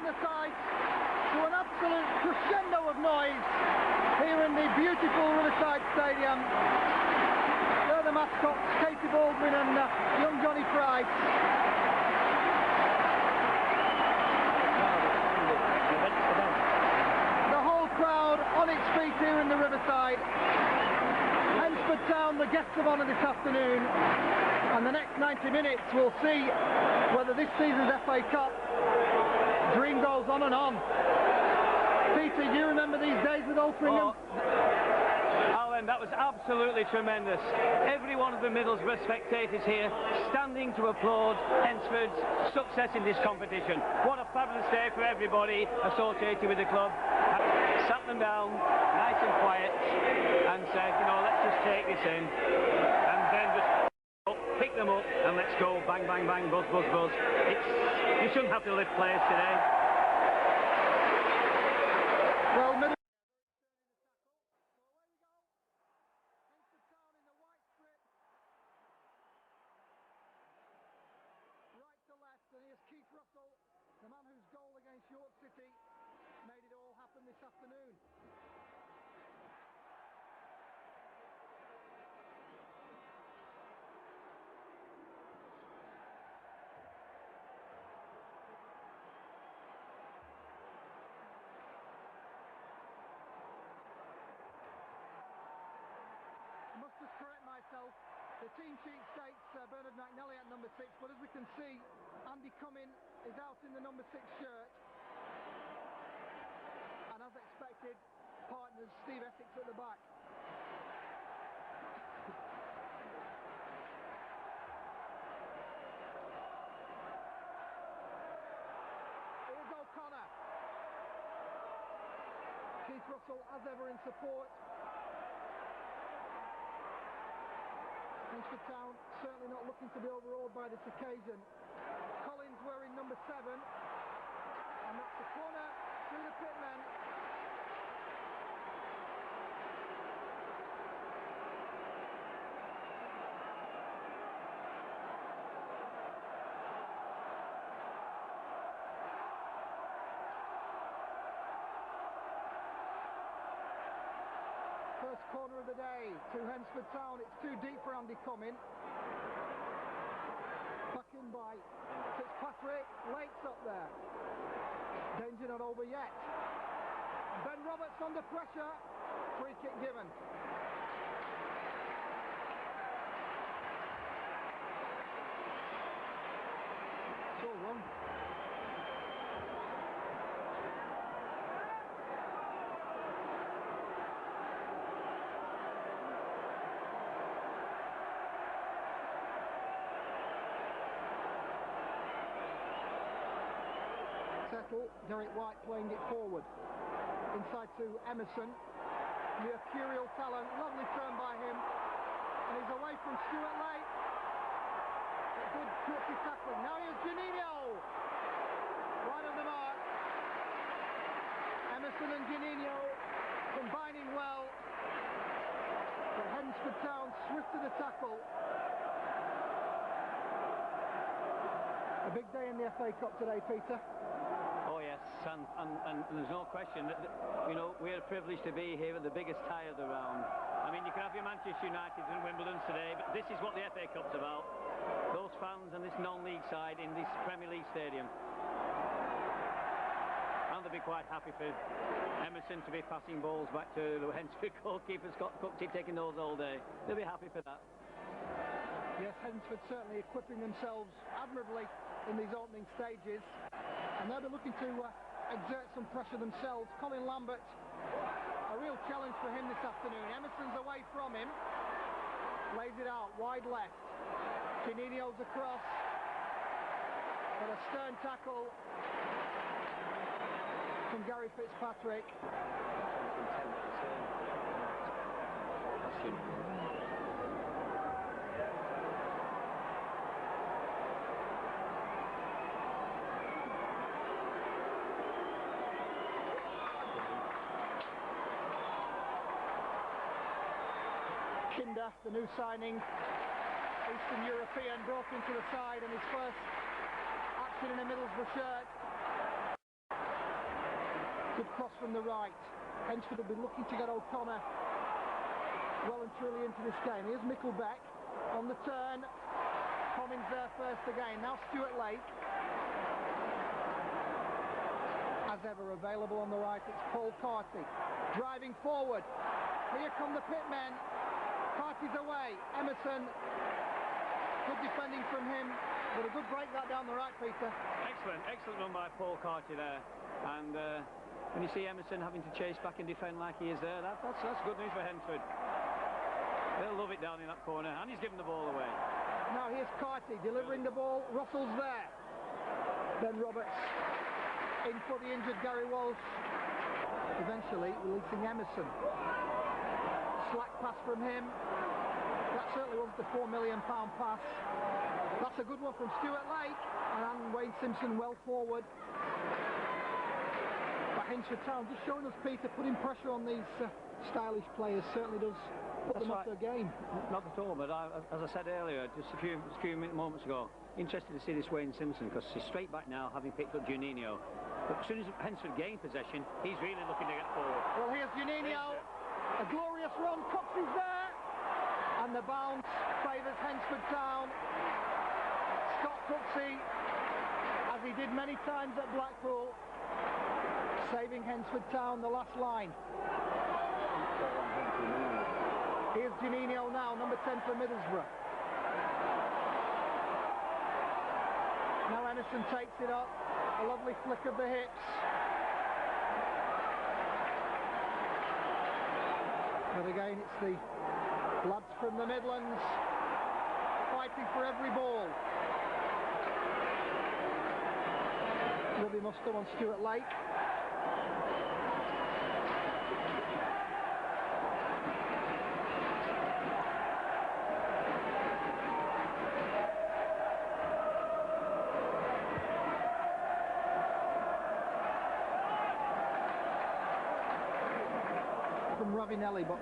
Hedneside to an absolute crescendo of noise here in the beautiful RIverside Stadium. They're the mascots, Katie Baldwin and young Johnny Price. The whole crowd on its feet here in the RIverside. Hednesford Town, the guests of honour this afternoon, and the next 90 minutes we'll see whether this season's FA Cup dream goes on and on. Peter, do you remember these days with Altrincham? Alan, that was absolutely tremendous. Every one of the Middlesbrough spectators here standing to applaud Hednesford's success in this competition. What a fabulous day for everybody associated with the club. Sat them down, nice and quiet, and said, you know, let's just take this in, and then just pick them up and let's go, bang, bang, bang, buzz, buzz, buzz. You shouldn't have to lift players today. Well, Keith Russell, the man whose goal against York City made it all happen this afternoon. I must just correct myself. The team sheet states Bernard McNally at number 6, but as we can see, Andy Cumming is out in the number 6 shirt. And as expected, partners Steve Essex at the back. Here's O'Connor. Keith Russell, as ever, in support. Hednesford Town certainly not looking to be overawed by this occasion. Collins wearing number 7, and that's the corner through the pitmen. First corner of the day to Hednesford Town. It's too deep for Andy Cumming. Back in by Fitzpatrick. Lake's up there. Danger not over yet. Ben Roberts under pressure. Free kick given. So one. Derek White playing it forward. Inside to Emerson. Mercurial talent. Lovely turn by him. And he's away from Stuart Lake. Good twitchy tackling. Now here's Janino. Right on the mark. Emerson and Janino combining well. But Hednesford Town swift to the tackle. A big day in the FA Cup today, Peter. Oh yes, and there's no question that, you know, we're privileged to be here at the biggest tie of the round. I mean, you can have your Manchester United and Wimbledon today, but this is what the FA Cup's about. Those fans and this non-league side in this Premier League stadium. And they'll be quite happy for Emerson to be passing balls back to the Hednesford goalkeeper, Scott Cookty, taking those all day. They'll be happy for that. Yes, Hednesford certainly equipping themselves admirably in these opening stages. And they'll be looking to exert some pressure themselves. Colin Lambert, a real challenge for him this afternoon. Emerson's away from him. Lays it out, wide left. Janino's across. But a stern tackle from Gary Fitzpatrick. Kinder, the new signing, Eastern European, brought into the side, and his first action in a Middlesbrough shirt. Good cross from the right. Hednesford will be looking to get O'Connor well and truly into this game. Here's Micklebeck on the turn. Cummins there first again. Now Stuart Lake. As ever available on the right, it's Paul Carty. Driving forward. Here come the pitmen. Carty's away. Emerson. Good defending from him. But a good break that down the right, Peter. Excellent run by Paul Carty there. And when you see Emerson having to chase back and defend like he is there, that's good news for Hednesford. They'll love it down in that corner, and he's given the ball away. Now here's Carty delivering the ball. Russell's there. Ben Roberts in for the injured Gary Walsh. Eventually releasing Emerson. Slack pass from him. That certainly wasn't a £4 million pass. That's a good one from Stuart Lake. And Wayne Simpson well forward. But Hednesford Town just showing us, Peter, putting pressure on these stylish players certainly does put them off their game. Not at all, but as I said earlier, just a few moments ago, interested to see this Wayne Simpson, because he's straight back now, having picked up Juninho. But as soon as Hednesford gain possession, he's really looking to get forward. Well, here's Juninho. A glorious run. Cox is there. And the bounce favours Hednesford Town. Scott Cooksey, as he did many times at Blackpool, saving Hednesford Town the last line. Here's Juninho now, number 10 for Middlesbrough. Now Emerson takes it up. A lovely flick of the hips. But again, it's the lads from the Midlands fighting for every ball. Robbie Muster on Stuart Lake. From Ravinelli, but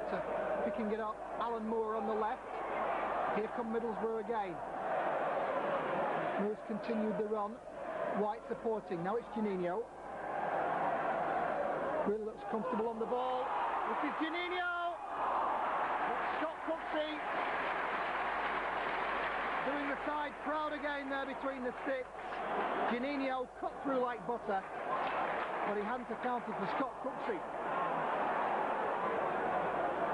picking it up, Alan Moore on the left. Here come Middlesbrough again. Moore's continued the run. White supporting. Now it's Juninho. Really looks comfortable on the ball. This is Juninho. Scott Cooksey doing the side crowd again there between the sticks. Juninho cut through like butter, but he hadn't accounted for Scott Cooksey.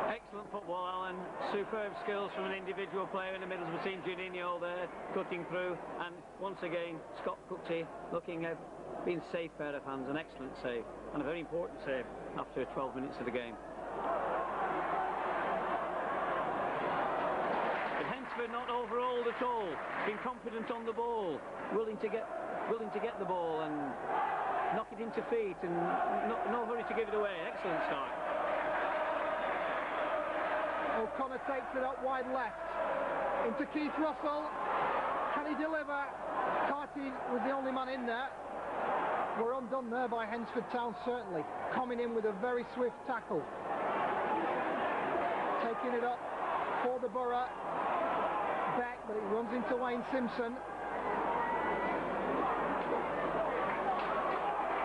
Excellent football, Alan. Superb skills from an individual player in the middle. We've seen Juninho there cutting through, and once again Scott Cooksey looking at being safe pair of hands. An excellent save, and a very important save after 12 minutes of the game. But Hednesford not overawed at all, been confident on the ball, willing to get the ball and knock it into feet, and no hurry to give it away. Excellent start. O'Connor takes it up wide left into Keith Russell. Can he deliver? Carty was the only man in there. We're undone there by Hednesford Town, certainly. Coming in with a very swift tackle. Taking it up for the Borough. Beck, but it runs into Wayne Simpson.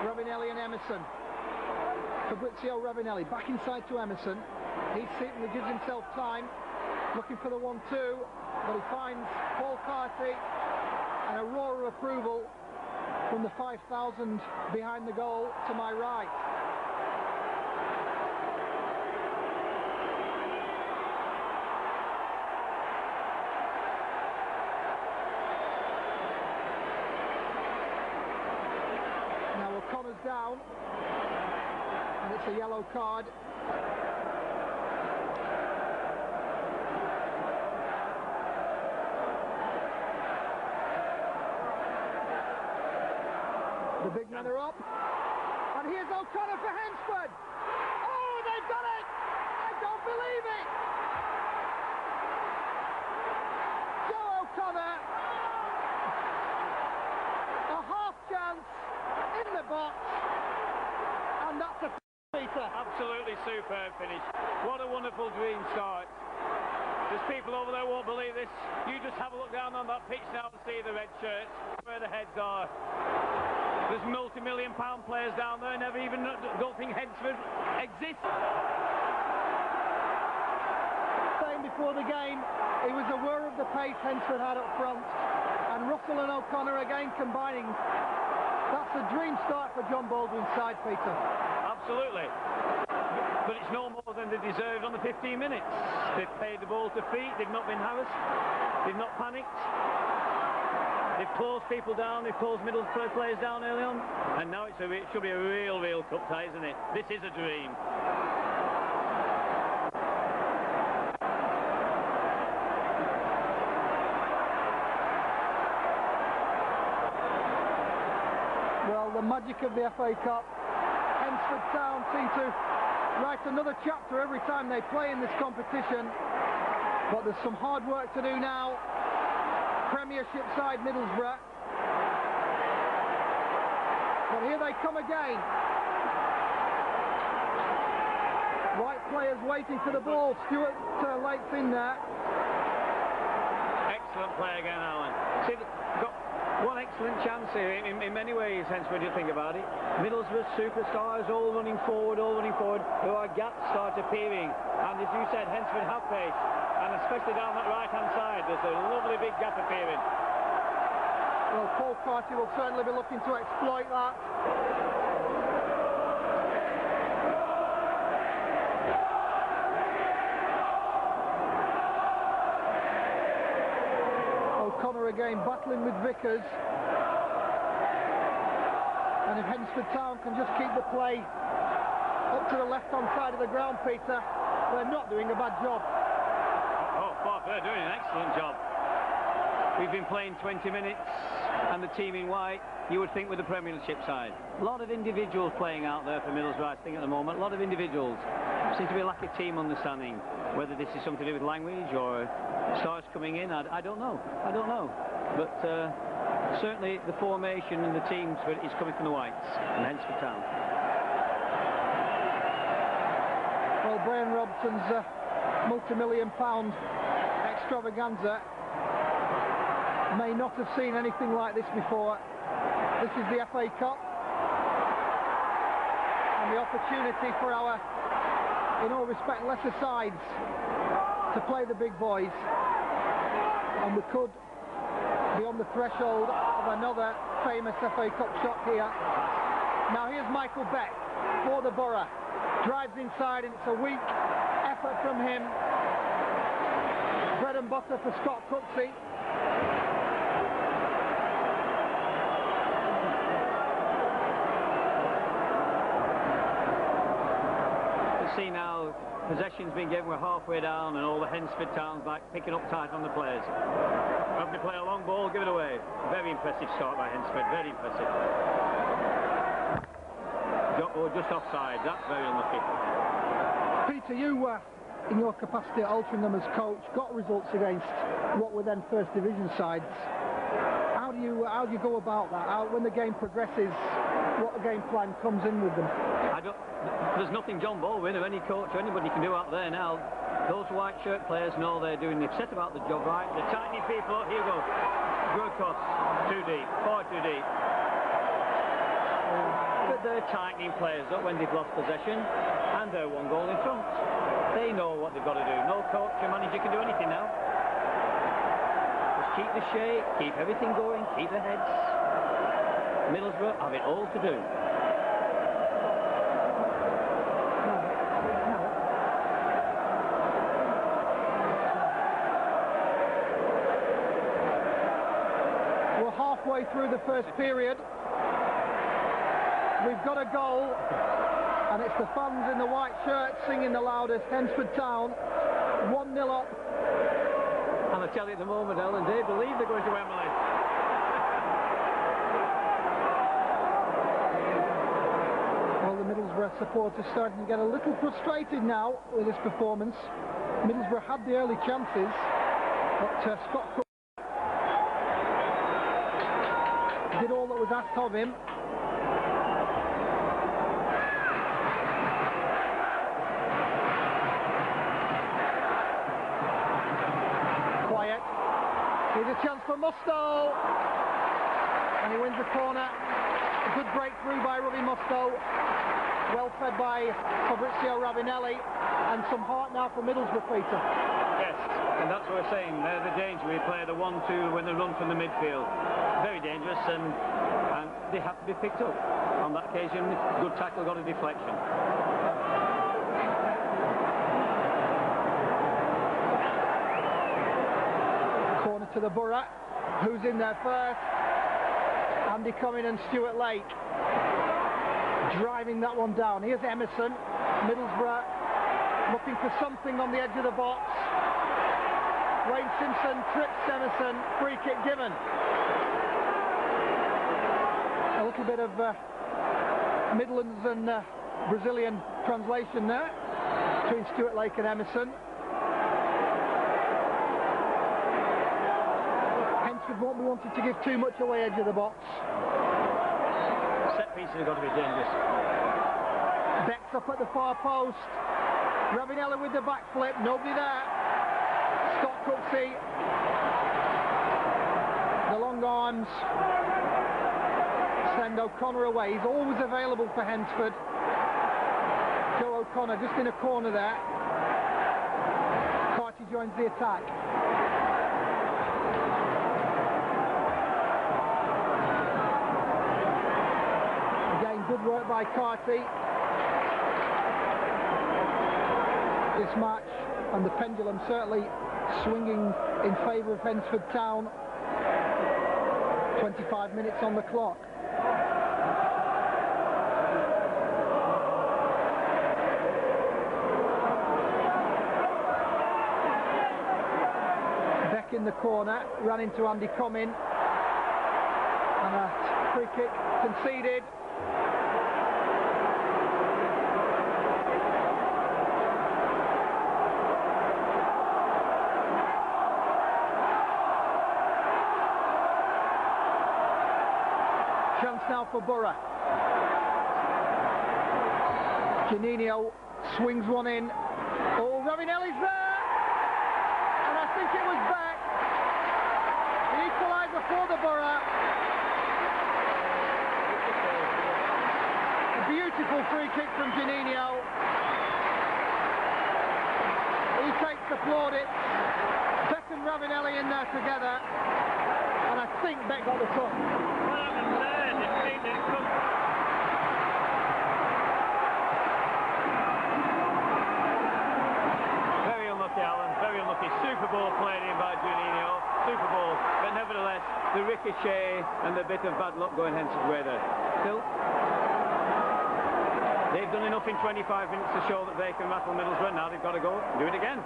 Ravinelli and Emerson. Fabrizio Ravinelli back inside to Emerson. He certainly gives himself time, looking for the 1-2, but he finds Paul Carty, and a roar of approval from the 5,000 behind the goal to my right. Now O'Connor's down, and it's a yellow card. The big men are up, and here's O'Connor for Hednesford. Oh, they've done it! I don't believe it! Joe O'Connor, a half chance in the box, and that's a Peter. Absolutely superb finish. What a wonderful dream start. To There's people over there who won't believe this. You just have a look down on that pitch now and see the red shirts, where the heads are. There's multi-million-pound players down there, never even don't think Hednesford exists. Saying before the game, he was aware of the pace Hednesford had up front, and Russell and O'Connor again combining. That's a dream start for John Baldwin's side, Peter. Absolutely. But it's no more than they deserved on the 15 minutes. They've played the ball to feet, they've not been harassed, they've not panicked. They've closed people down, they've closed Middlesbrough players down early on, and now it should be a real cup tie, isn't it? This is a dream. Well, the magic of the FA Cup. Hednesford Town seem to write another chapter every time they play in this competition, but there's some hard work to do now. Premiership side Middlesbrough, but here they come again. White players waiting for the ball. Stuart Lake's in there. Excellent play again, Alan. See, got one excellent chance here in many ways, hence when you think about it. Middlesbrough superstars all running forward. There are gaps start appearing, and as you said, Hednesford have pace, and especially down that right-hand side, there's a lovely big gap appearing. Well, Paul Carty will certainly be looking to exploit that. O'Connor again battling with Vickers. And if Hednesford Town can just keep the play up to the left-hand side of the ground, Peter, they're not doing a bad job. They're doing an excellent job. We've been playing 20 minutes, and the team in white, you would think, with the Premiership side. A lot of individuals playing out there for Middlesbrough, I think, at the moment. A lot of individuals. Seems to be a lack of team understanding. Whether this is something to do with language or stars coming in, I don't know. But certainly the formation and the teams is coming from the whites and Hednesford Town. Well, Brian Robson's multi-million-pound extravaganza may not have seen anything like this before. This is the FA Cup, and the opportunity for our, in all respect, lesser sides to play the big boys, and we could be on the threshold of another famous FA Cup shot here. Now here's Michael Beck for the Borough, drives inside, and it's a weak effort from him. Bread and butter for Scott Cooksey. See now, possession's been given, we're halfway down, and all the Hednesford Town's back, picking up tight on the players. Having to play a long ball, give it away. Very impressive start by Hednesford, very impressive. Just offside, that's very unlucky. Peter, you in your capacity at Altrincham as coach, got results against what were then First Division sides. How do you go about that? When the game progresses, what game plan comes in with them? There's nothing John Baldwin or any coach or anybody can do out there now. Those white shirt players know they've set about the job right. They're tightening people up. Here we go. Good cross. Too deep. Far too deep. But they're tightening players up when they've lost possession, and they're one goal in front. They know what they've got to do. No coach or manager can do anything now. Just keep the shape, keep everything going, keep the heads. Middlesbrough have it all to do. We're halfway through the first period. We've got a goal, and it's the fans in the white shirts singing the loudest. Hednesford Town, 1-0 up. And I tell you at the moment, Ellen, they believe they're going to Wembley. Well, the Middlesbrough supporters starting to get a little frustrated now with this performance. Middlesbrough had the early chances, but Scott Cook did all that was asked of him. a chance for Musto, and he wins the corner. A good breakthrough by Robbie Musto, well fed by Fabrizio Ravinelli, and some heart now for Middlesbrough, Peter. Yes, and that's what we're saying. They're the danger. We play the 1-2 when they run from the midfield. Very dangerous, and they have to be picked up. On that occasion, good tackle, got a deflection. Corner to the Borough. Who's in there first? Andy Cumming and Stuart Lake driving that one down. Here's Emerson. Middlesbrough looking for something on the edge of the box. Wayne Simpson trips Emerson. Free kick given. A little bit of Midlands and Brazilian translation there between Stuart Lake and Emerson. Hednesford won't be wanting to give too much away edge of the box. Set pieces have got to be dangerous. Beck's up at the far post. Ravinelli with the back flip, nobody there. Scott Cooksey. The long arms send O'Connor away. He's always available for Hednesford. Joe O'Connor just in a corner there. Carty joins the attack. Again, good work by Carty. This match, and the pendulum certainly swinging in favour of Hednesford Town. 25 minutes on the clock. Beck in the corner, ran into Andy Cumming, and a free kick conceded. Chance now for Borough. Janino swings one in. Oh, Ravinelli's there! And I think it was Beck. The equaliser for the Borough. A beautiful free kick from Janino. He takes the plaudits. Beck and Ravinelli in there together. And I think Beck got the touch. Very unlucky, Alan. Very unlucky. Super ball played in by Juninho. Super ball. But nevertheless, the ricochet and the bit of bad luck going Hednesford's way there. Still, they've done enough in 25 minutes to show that they can rattle Middlesbrough. Now they've got to go and do it again.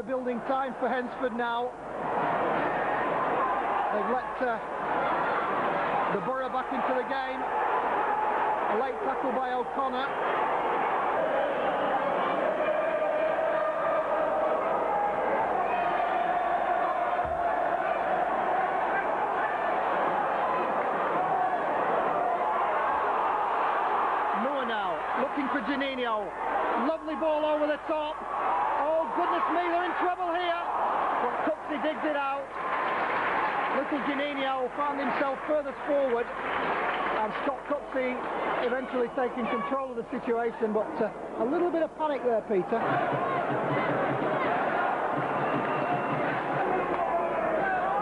Building time for Hednesford now. They've let the Borough back into the game. A late tackle by O'Connor. Moore now looking for Janino. Lovely ball over the top. Oh, goodness me, they're in trouble here. But Cooksey digs it out. Little Janino found himself furthest forward. And Scott Cooksey eventually taking control of the situation, but a little bit of panic there, Peter.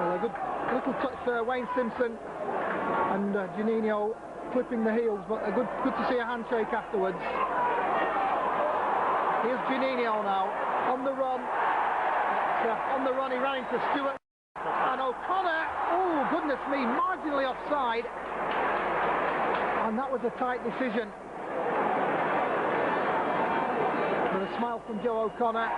Well, a good little touch there, Wayne Simpson and Janino clipping the heels, but good to see a handshake afterwards. Here's Janino now. On the run, he ran into Stuart and O'Connor. Oh, goodness me, marginally offside, and that was a tight decision. With a smile from Joe O'Connor.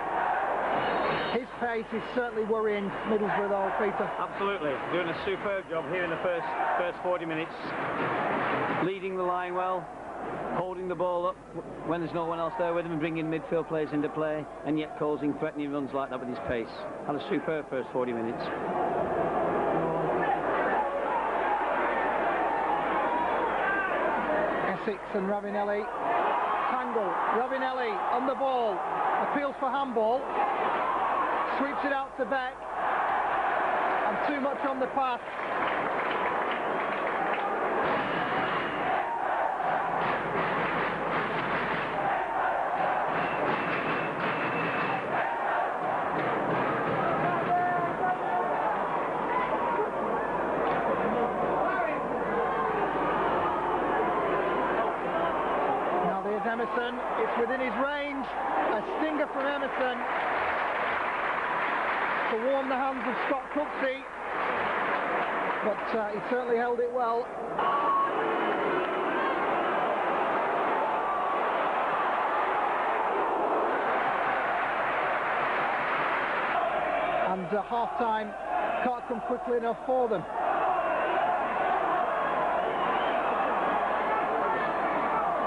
His pace is certainly worrying Middlesbrough, though, Peter. Absolutely, doing a superb job here in the first 40 minutes, leading the line well, holding the ball up when there's no one else there with him and bringing midfield players into play, and yet causing threatening runs like that with his pace. Had a superb first 40 minutes. Essex and Ravanelli tangle. Ravanelli on the ball, appeals for handball, sweeps it out to Beck, and too much on the pass. Emerson, it's within his range. A stinger from Emerson to warm the hands of Scott Cooksey, but he certainly held it well. And half-time can't come quickly enough for them.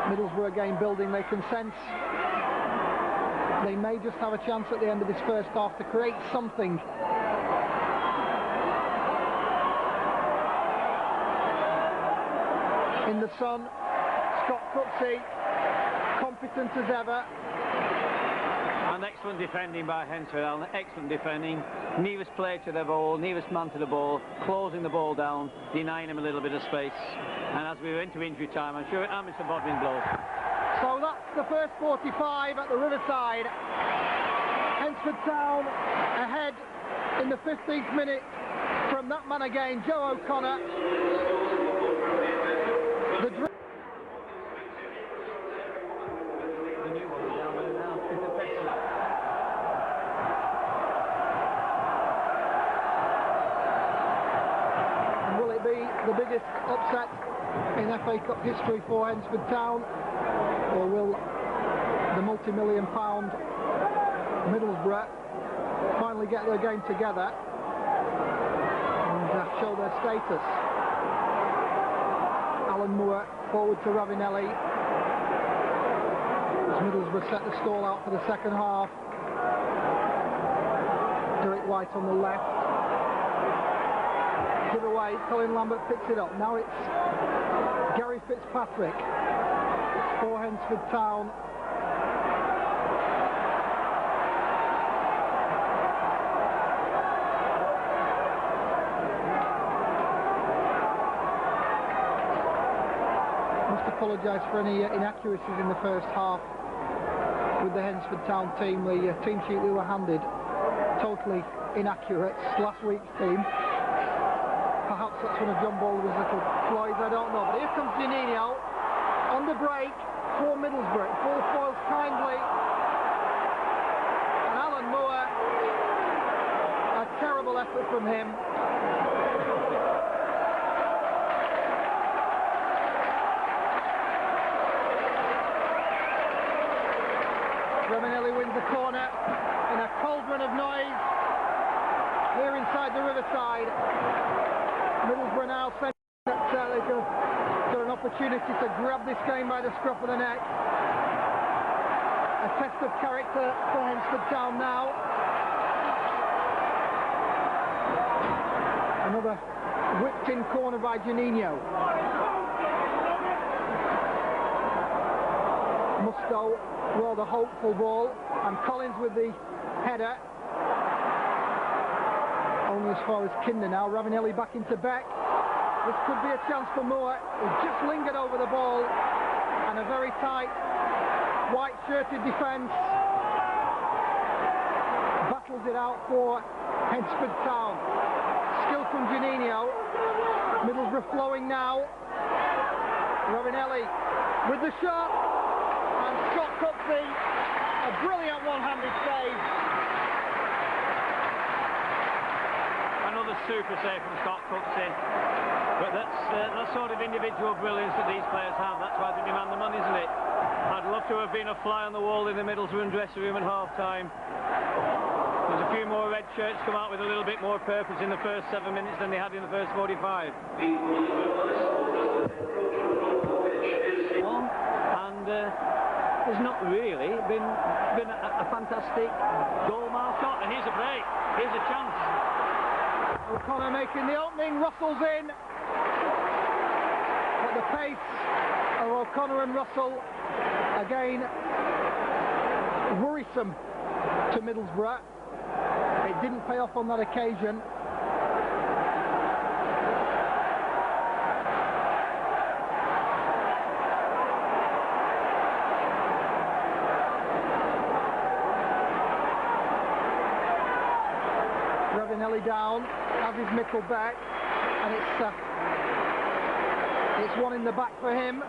Middlesbrough again building, they can sense they may just have a chance at the end of this first half to create something. In the sun, Scott Cooksey, competent as ever. And excellent defending by Hednesford, excellent defending. Nearest play to the ball, nearest man to the ball, closing the ball down, denying him a little bit of space. And as we were into injury time, I'm sure it hammers the Bodmin blow. So that's the first 45 at the Riverside. Hednesford Town ahead in the 15th minute from that man again, Joe O'Connor. The biggest upset in FA Cup history for Hednesford Town, or will the multi-million pound Middlesbrough finally get their game together and show their status? Alan Moore forward to Ravanelli as Middlesbrough set the stall out for the second half. Derek White on the left. Give away, Colin Lambert picks it up. Now it's Gary Fitzpatrick for Hednesford Town. Must apologise for any inaccuracies in the first half with the Hednesford Town team. The team sheet we were handed totally inaccurate. Last week's team. Perhaps that's one of John Baldwin's little flies, I don't know. But here comes Janino on the break for Middlesbrough. Ball foils kindly. And Alan Moore, a terrible effort from him. Ravanelli wins the corner in a cauldron of noise here inside the Riverside. Middlesbrough now saying that they've got an opportunity to grab this game by the scruff of the neck. A test of character for Hednesford Town now. Another whipped-in corner by Janino. Musto, rather hopeful ball, and Collins with the header. Only as far as Kinder now. Ravanelli back into Beck. This could be a chance for Moore. He just lingered over the ball, and a very tight white-shirted defence battles it out for Hednesford Town. Skill from Janino. Middlesbrough flowing now. Ravanelli with the shot, and Scott Cooksey, a brilliant one-handed save. Another super save from Scott Cooksey. But that's the sort of individual brilliance that these players have. That's why they demand the money, isn't it? I'd love to have been a fly on the wall in the Middlesbrough dressing room at half-time. There's a few more red shirts come out with a little bit more purpose in the first 7 minutes than they had in the first 45. and there's not really been a fantastic goal mark shot. And here's a break, here's a chance. O'Connor making the opening, Russell's in. But the pace of O'Connor and Russell, again, worrisome to Middlesbrough. It didn't pay off on that occasion. Ravanelli down, as is Mickle back, and it's one in the back for him.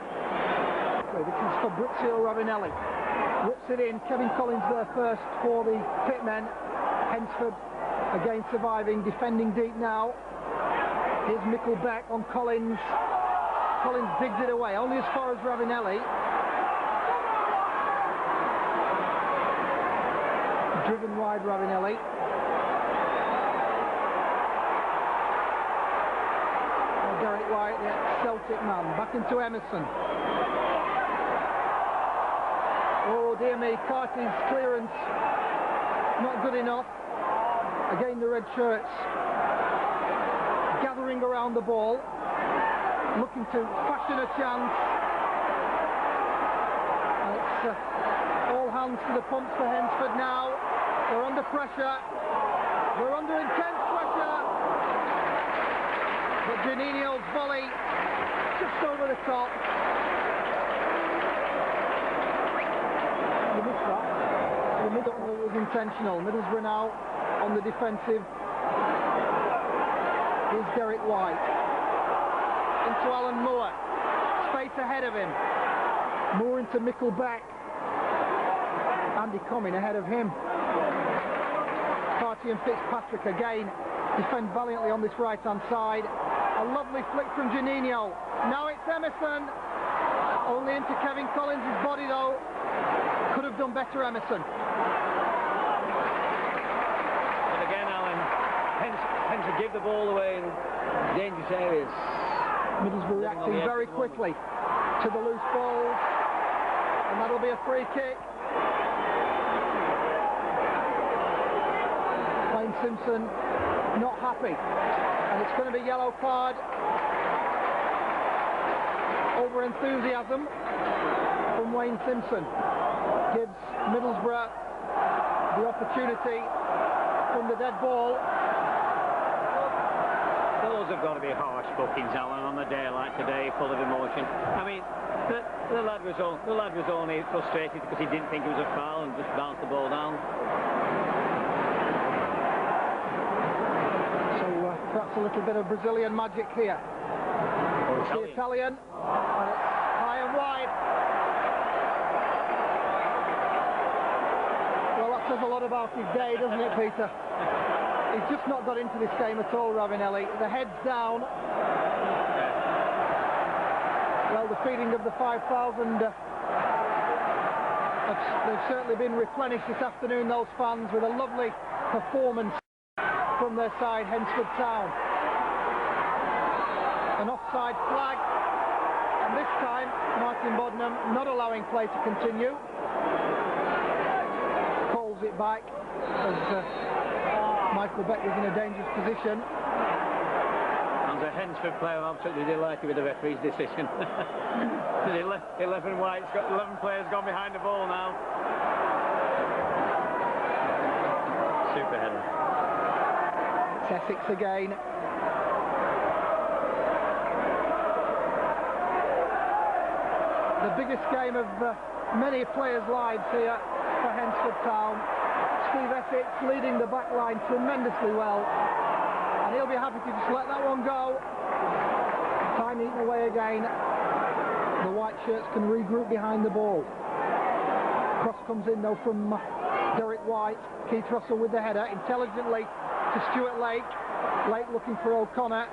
This is Fabrizio Ravanelli. Whips it in, Kevin Collins there first for the pitmen. Hednesford again surviving, defending deep now. Here's Mickle back on Collins. Collins digs it away, only as far as Ravanelli. Driven wide Ravanelli. Derek White, the Celtic man, back into Emerson. Oh dear me, Carty's clearance not good enough. Again the red shirts gathering around the ball, looking to fashion a chance. And it's all hands to the pumps for Hednesford now. They're under pressure. They're under intense pressure. But Janino's volley just over the top. He missed that. The middle was intentional. Middlesbrough now on the defensive. Here's Derek White. Into Alan Moore. Space ahead of him. Moore into Mickle back. Andy Coming ahead of him. Carty and Fitzpatrick again defend valiantly on this right-hand side. A lovely flick from Janino. Now it's Emerson. Only into Kevin Collins' body though. Could have done better, Emerson. But again, Alan, hence to give the ball away in dangerous areas. Middlesbrough reacting very quickly to the loose balls. And that'll be a free kick. Wayne Simpson not happy. And it's going to be yellow card. Over enthusiasm from Wayne Simpson. Gives Middlesbrough the opportunity from the dead ball. Those have got to be harsh bookings, Alan, on a day like today, full of emotion. I mean, the lad was only frustrated because he didn't think it was a foul and just bounced the ball down. Perhaps a little bit of Brazilian magic here. It's the Italian, and it's high and wide. Well, that says a lot about his day, doesn't it, Peter? He's just not got into this game at all, Ravanelli. The head's down. Well, the feeling of the 5,000, they've certainly been replenished this afternoon, those fans, with a lovely performance from their side, Hednesford Town. An offside flag, and this time Martin Bodnam not allowing play to continue. Calls it back as Michael Beck was in a dangerous position. And the Hednesford player, I'm absolutely delighted with the referee's decision. 11 players gone behind the ball now. Super header. Essex again. The biggest game of many players' lives here for Hednesford Town. Steve Essex leading the back line tremendously well, and he'll be happy to just let that one go. Time eaten away again. The white shirts can regroup behind the ball. Cross comes in though from Derek White. Keith Russell with the header intelligently to Stuart Lake. Lake looking for O'Connor.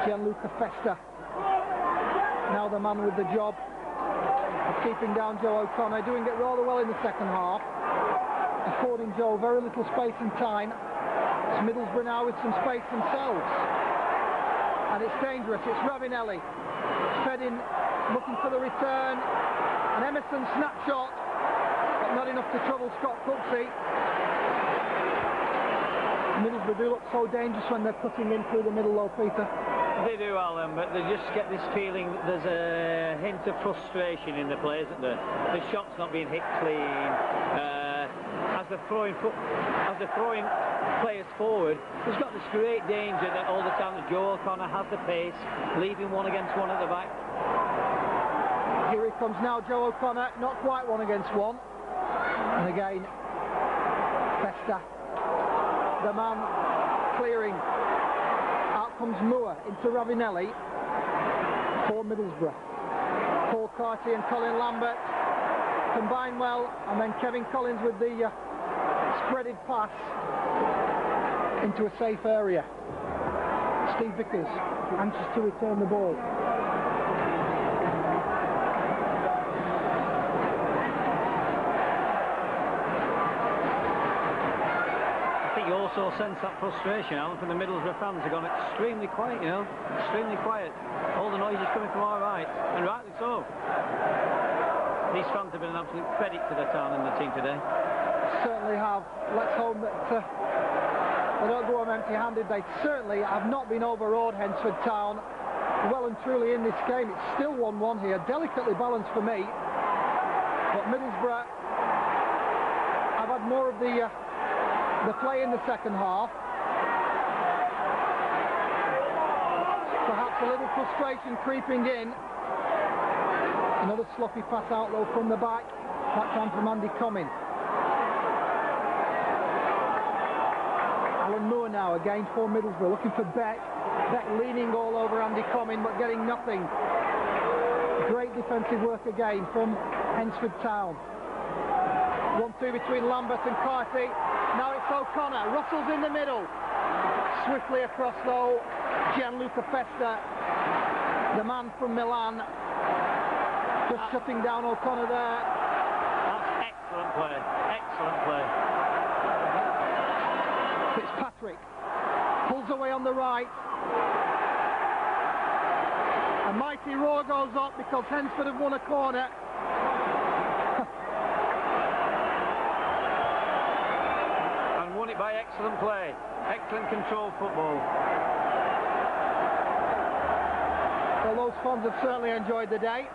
Gianluca Festa now the man with the job of keeping down Joe O'Connor, doing it rather well in the second half, affording Joe very little space and time. It's Middlesbrough now with some space themselves, and it's dangerous. It's Ravanelli fed in looking for the return. An Emerson snapshot, but not enough to trouble Scott Cooksey. Middlesbrough do look so dangerous when they're cutting in through the middle though, Peter. They do, Alan, but they just get this feeling that there's a hint of frustration in the play, isn't there? The shot's not being hit clean. As they're throwing players forward, there's got this great danger that all the time that Joe O'Connor has the pace, leaving one against one at the back. Here he comes now, Joe O'Connor, not quite one against one. And again, Festa, the man clearing. Out comes Moore into Ravinelli for Middlesbrough. Paul Carty and Colin Lambert combine well, and then Kevin Collins with the spreaded pass into a safe area. Steve Vickers anxious to return the ball. You also sense that frustration, Alan, from the Middlesbrough fans. They've gone extremely quiet, you know, extremely quiet. All the noise is coming from our right, and rightly so. These fans have been an absolute credit to the town and the team today. Certainly have. Let's hope that they don't go home empty-handed. They certainly have not been overawed, Hednesford Town. Well and truly in this game. It's still 1-1 here, delicately balanced for me. But Middlesbrough have had more of the play in the second half. Perhaps a little frustration creeping in. Another sloppy pass out though from the back. That time from Andy Comyn. Alan Moore now again for Middlesbrough, looking for Beck. Beck leaning all over Andy Comyn but getting nothing. Great defensive work again from Hednesford Town. 1-2 between Lambert and Carty. Now it's O'Connor. Russell's in the middle. Swiftly across though, Gianluca Festa, the man from Milan, just shutting down O'Connor there. That's excellent play. Excellent play. Fitzpatrick pulls away on the right. A mighty roar goes up because Hednesford have won a corner. Won it by excellent play, excellent control football. Well, those fans have certainly enjoyed the day.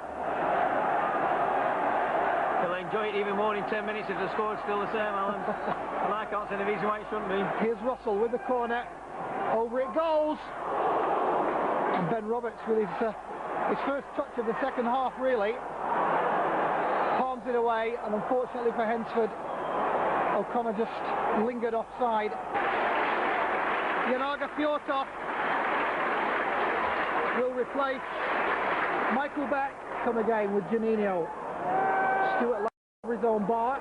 They'll enjoy it even more in 10 minutes if the score's still the same, Alan. And I can't see any reason why it shouldn't be. Here's Russell with the corner. Over it goes. And Ben Roberts with his first touch of the second half, really. Palms it away, and unfortunately for Hednesford, O'Connor just lingered offside. Janaga Fjortov will replace Michael Beck. Come again with Janino. Stewart over his own bar.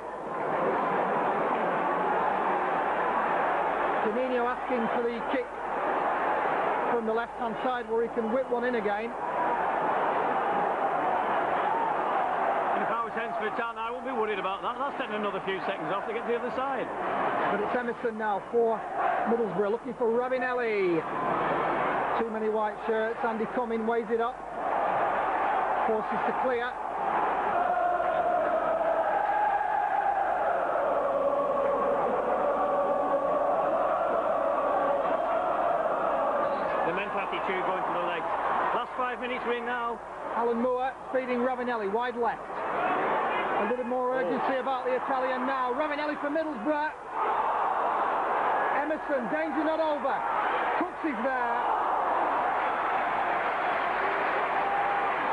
Janino asking for the kick from the left-hand side where he can whip one in again. Hednesford Town, I won't be worried about that. That's taking another few seconds off to get to the other side. But it's Emerson now for Middlesbrough, looking for Ravinelli. Too many white shirts. Andy Comyn weighs it up. Forces to clear. The mental attitude going to the legs. Last 5 minutes we're in now. Alan Moore feeding Ravinelli wide left. A little more urgency about the Italian now. Ravinelli for Middlesbrough. Emerson, danger not over. Cooksey's there.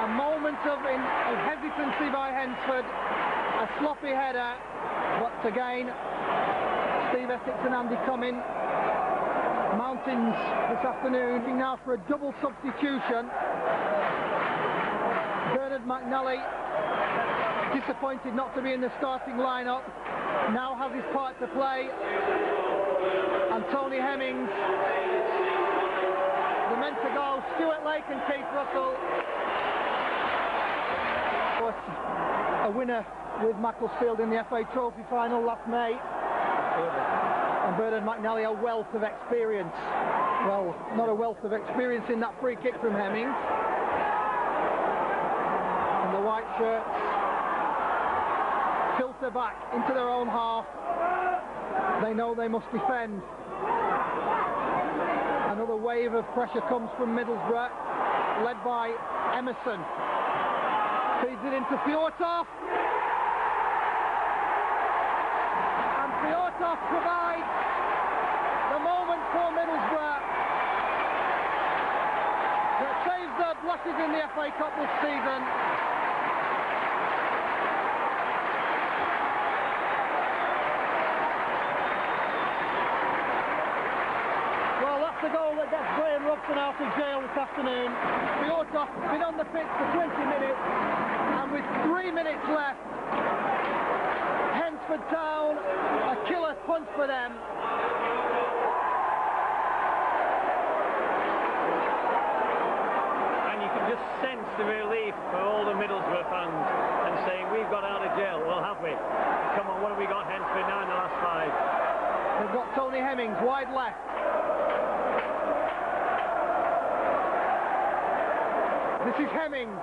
A moment of hesitancy by Hednesford. A sloppy header. But again, Steve Essex and Andy Comyn. Mountains this afternoon. Now for a double substitution. Bernard McNally, disappointed not to be in the starting lineup, now has his part to play. And Tony Hemmings, the men to go, Stuart Lake and Keith Russell. A winner with Macclesfield in the FA Trophy final last May. And Bernard McNally, a wealth of experience. Well, not a wealth of experience in that free kick from Hemmings. white shirts filter back into their own half. They know they must defend. Another wave of pressure comes from Middlesbrough, led by Emerson. Feeds it into Fjortoff. And Fjortoff provides the moment for Middlesbrough that saves their blushes in the FA Cup this season. Well, that's the goal that gets Graham Robson out of jail this afternoon. Fjortoff's been on the pitch for 20 minutes, and with 3 minutes left, Hednesford Town, a killer punch for them. Just sense the relief for all the Middlesbrough fans and saying, we've got out of jail. Well, have we? Come on, what have we got, Hednesford, now in the last 5? They've got Tony Hemmings, wide left. This is Hemmings.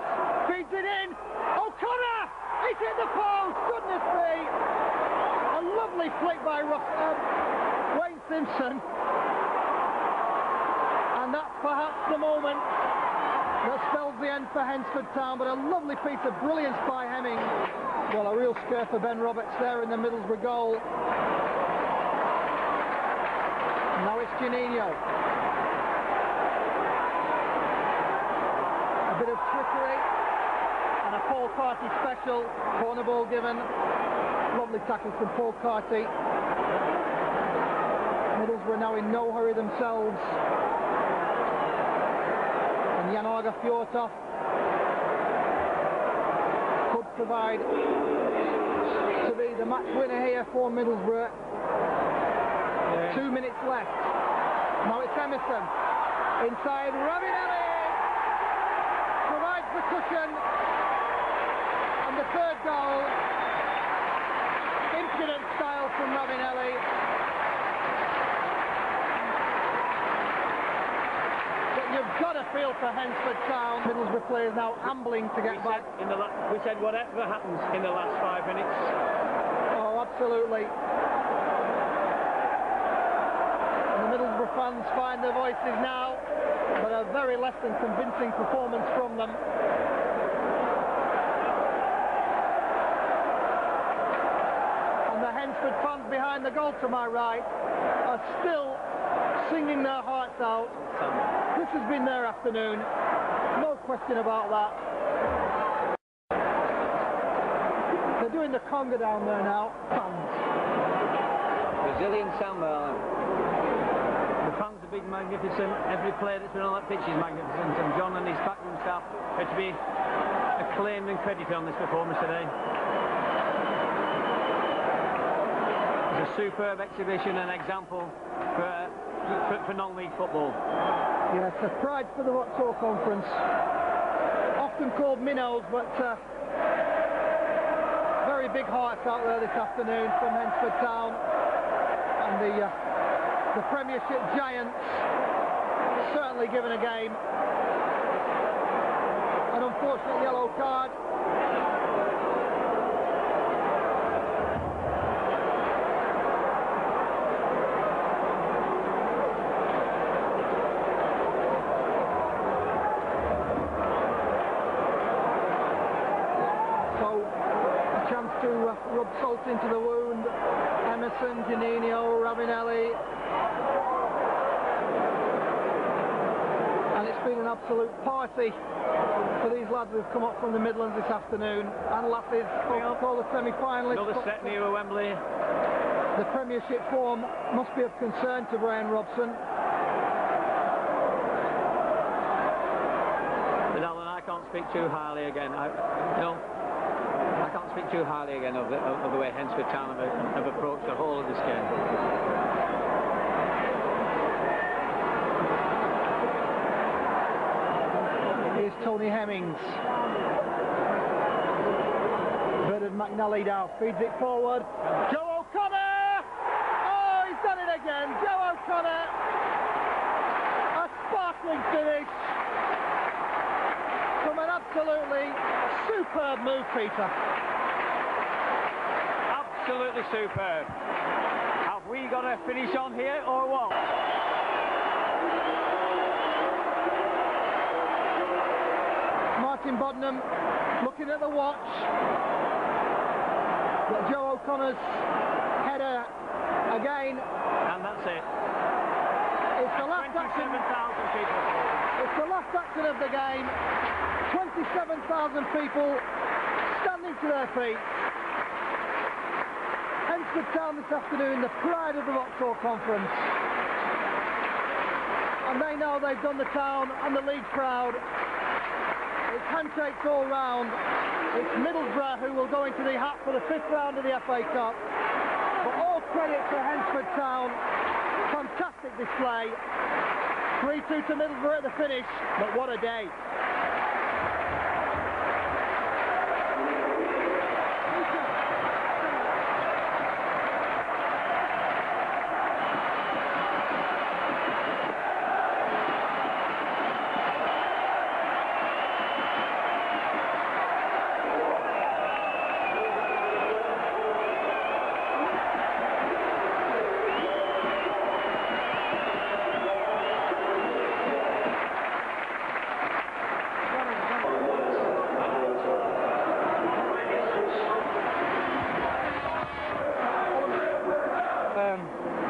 Feeds it in. O'Connor! He's hit the post! Goodness me! A lovely flick by Wayne Simpson. And that's perhaps the moment that spells the end for Hednesford Town, but a lovely piece of brilliance by Hemmings. Well, a real scare for Ben Roberts there in the Middlesbrough goal. Now it's Janino. A bit of trickery and a Paul Carty special. Corner ball given. Lovely tackle from Paul Carty. Middlesbrough now in no hurry themselves. Jan-Åge Fjortoff could provide to be the match winner here for Middlesbrough. 2 minutes left. Now it's Emerson. Inside, Ravinelli provides the cushion. And the third goal, impudent style from Ravinelli. You've got to feel for Hednesford Town. Middlesbrough players now ambling to get back. We said whatever happens in the last 5 minutes. Oh, absolutely. And the Middlesbrough fans find their voices now, but a very less than convincing performance from them. And the Hednesford fans behind the goal to my right are still singing their hearts out. This has been their afternoon, no question about that. They're doing the conga down there now, fans. Brazilian samba. The fans are big, magnificent. Every player that's been on that pitch is magnificent, and John and his backroom staff are to be acclaimed and credited on this performance today. It's a superb exhibition and example for non-league football. Yes, a pride for the Vauxhall Conference. Often called minnows, but very big hearts out there this afternoon from Hednesford Town. And the Premiership giants certainly given a game. An unfortunate yellow card. Rub salt into the wound. Emerson, Janino, Ravinelli. And it's been an absolute party for these lads who've come up from the Midlands this afternoon. And lasses for the semi-finalists. Another set near Wembley. The Premiership form must be of concern to Brian Robson. But Alan, I can't speak too highly again. I can't speak too highly again of the way Hednesford Town have approached the whole of this game. Here's Tony Hemmings. Bernard McNally now feeds it forward. Joe O'Connor! Oh, he's done it again. Joe O'Connor. A sparkling finish from an absolute absolutely superb move, Peter. Absolutely superb. Have we got a finish on here or what? Martin Bodnam looking at the watch. Got Joe O'Connor's header again. And that's it. It's the last action. 27,000 people. It's the last action of the game. 27,000 people standing to their feet. Hednesford Town this afternoon, the pride of the Vauxhall Conference. And they know they've done the town and the league proud. It's handshakes all round. It's Middlesbrough who will go into the hat for the 5th round of the FA Cup. But all credit to Hednesford Town. Fantastic display. 3-2 to Middlesbrough at the finish, but what a day.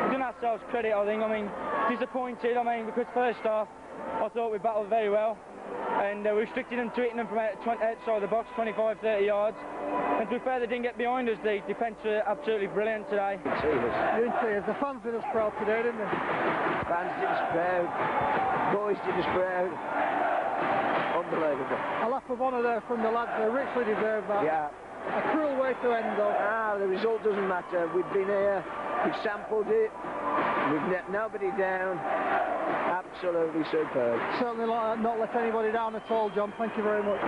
Giving ourselves credit, I think. I mean, disappointed, because first half I thought we battled very well, and we restricted them to hitting them from outside the box, 25-30 yards. And to be fair, they didn't get behind us. The defence were absolutely brilliant today. You didn't see us. The fans did us proud today, didn't they? Fans did us proud. Boys did us proud. Unbelievable. A lap of honour there from the lads. They richly deserve that. Yeah. A cruel way to end though. The result doesn't matter. We've been here, we've sampled it, we've let nobody down. Absolutely superb. Certainly not let anybody down at all, John. Thank you very much.